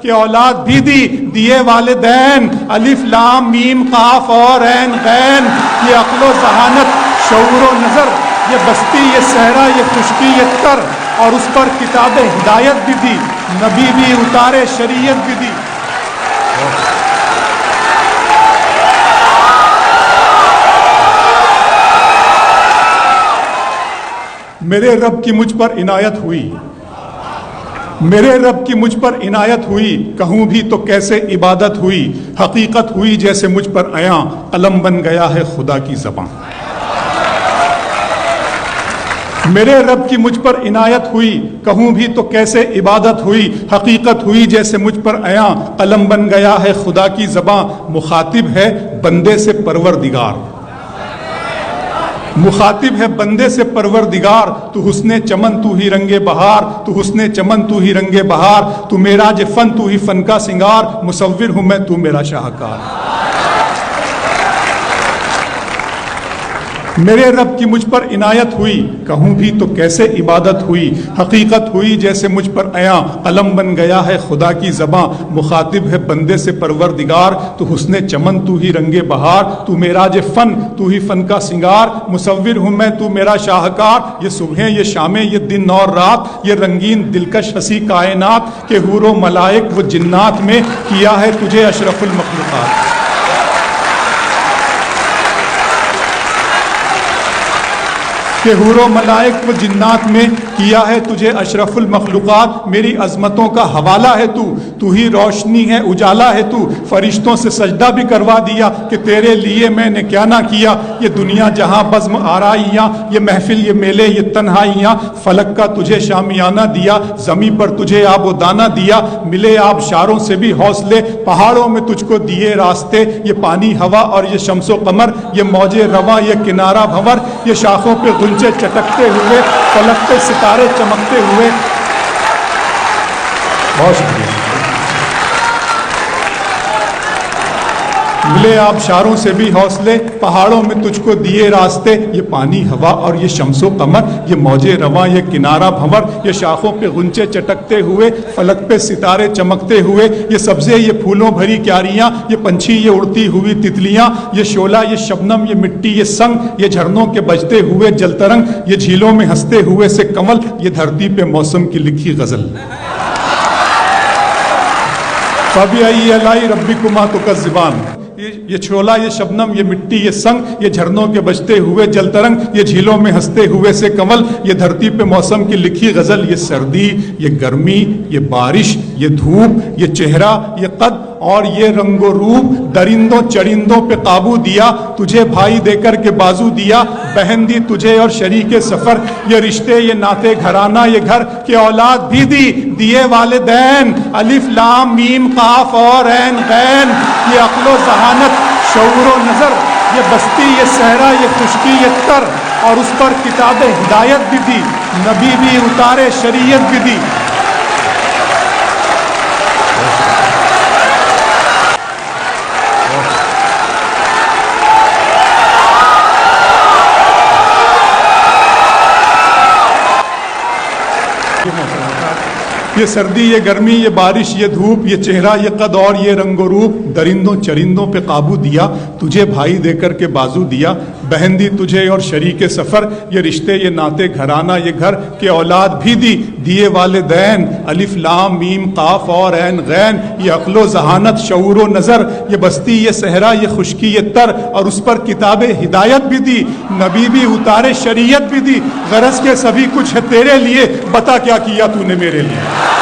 کہ اولاد بھی دی دیے والدین، الف لام میم قاف اور عین غین، یہ عقل و ذہانت شعور و نظر، یہ بستی یہ صحرا یہ خشکی یہ تر، اور اس پر کتاب ہدایت بھی دی، نبی بھی اتارے شریعت بھی دی۔ میرے رب کی مجھ پر عنایت ہوئی، میرے رب کی مجھ پر عنایت ہوئی، کہوں بھی تو کیسے عبادت ہوئی، حقیقت ہوئی جیسے مجھ پر عیاں، قلم بن گیا ہے خدا کی زبان۔ میرے رب کی مجھ پر عنایت ہوئی، کہوں بھی تو کیسے عبادت ہوئی، حقیقت ہوئی جیسے مجھ پر عیاں، قلم بن گیا ہے خدا کی زبان۔ مخاطب ہے بندے سے پروردگار، مخاطب ہے بندے سے پروردگار، تو حسن چمن تو ہی رنگ بہار، تو حسن چمن تو ہی رنگ بہار، تو معراج فن تو ہی فن کا سنگار، مصور ہوں میں تو میرا شاہکار۔ میرے رب کی مجھ پر عنایت ہوئی، کہوں بھی تو کیسے عبادت ہوئی، حقیقت ہوئی جیسے مجھ پر عیاں، قلم بن گیا ہے خدا کی زباں۔ مخاطب ہے بندے سے پروردگار، تو حسن چمن تو ہی رنگ بہار، تو معراج فن تو ہی فن کا سنگار، مصور ہوں میں تو میرا شاہکار۔ یہ صبحیں یہ شامیں یہ دن اور رات، یہ رنگین دلکش ہنسی کائنات، کہ حور و ملائک و جنات میں کیا ہے تجھے اشرف المخلوقات۔ کہ حور و ملائک و جنات میں کیا ہے تجھے اشرف المخلوقات۔ میری عظمتوں کا حوالہ ہے تو ہی روشنی ہے اجالا ہے تو، فرشتوں سے سجدہ بھی کروا دیا کہ تیرے لیے میں نے کیا نہ کیا۔ یہ دنیا جہاں بزم آرائیاں، یہ محفل یہ میلے یہ تنہائیاں، فلک کا تجھے شامیانہ دیا، زمین پر تجھے آب و دانہ دیا، ملے آبشاروں سے بھی حوصلے، پہاڑوں میں تجھ کو دیے راستے، یہ پانی ہوا اور یہ شمس و قمر، یہ موج رواں یہ کنارہ بھنور، یہ شاخوں پہ غنچے چٹکتے ہوئے، فلک پہ ستارے چمکتے ہوئے۔ بہت شکریہ۔ ملے آبشاروں سے بھی حوصلے، پہاڑوں میں تجھ کو دیے راستے، یہ پانی ہوا اور یہ شمس و قمر، یہ موج رواں یہ کنارہ بھنور، یہ شاخوں پہ غنچے چٹکتے ہوئے، فلک پہ ستارے چمکتے ہوئے، یہ سبزے یہ پھولوں بھری کیاریاں، یہ پنچھی یہ اڑتی ہوئی تتلیاں، یہ شعلہ یہ شبنم یہ مٹی یہ سنگ، یہ جھرنوں کے بجتے ہوئے جل ترنگ، یہ جھیلوں میں ہنستے ہوئے سے کمل، یہ دھرتی پہ موسم کی لکھی غزل۔ فَبِأَيِّ آلَاءِ رَبِّكُمَا تُكَذِّبَانِ، یہ چھولا یہ شبنم یہ مٹی یہ سنگ، یہ جھرنوں کے بجتے ہوئے جل ترنگ، یہ جھیلوں میں ہنستے ہوئے سے کمل، یہ دھرتی پہ موسم کی لکھی غزل۔ یہ سردی یہ گرمی یہ بارش یہ دھوپ یہ چہرہ یہ قد اور یہ رنگ و روپ، درندوں چرندوں پہ قابو دیا، تجھے بھائی دے کر کے بازو دیا، بہن دی تجھے اور شریک سفر، یہ رشتے یہ ناطے گھرانہ یہ گھر، کہ اولاد بھی دی دیے والدین، الف لام میم قاف اور عین غین، یہ عقل و ذہانت شعور و نظر، یہ بستی یہ صحرا یہ خشکی یہ تر، اور اس پر کتاب ہدایت بھی دی، نبی بھی اتارے شریعت بھی دی۔ یہ سردی یہ گرمی یہ بارش یہ دھوپ، یہ چہرہ یہ قد اور یہ رنگ و روپ، درندوں چرندوں پہ قابو دیا، تجھے بھائی دے کر کے بازو دیا، بہن دی تجھے اور شریک سفر، یہ رشتے یہ ناطے گھرانہ یہ گھر، کہ اولاد بھی دی دیے والدین، الف لام میم قاف اور عین غین، یہ عقل و ذہانت شعور و نظر، یہ بستی یہ صحرا یہ خشکی یہ تر، اور اس پر کتاب ہدایت بھی دی، نبی بھی اتارے شریعت بھی دی۔ غرض کے سبھی کچھ ہے تیرے لیے، بتا کیا کیا تو نے میرے لیے۔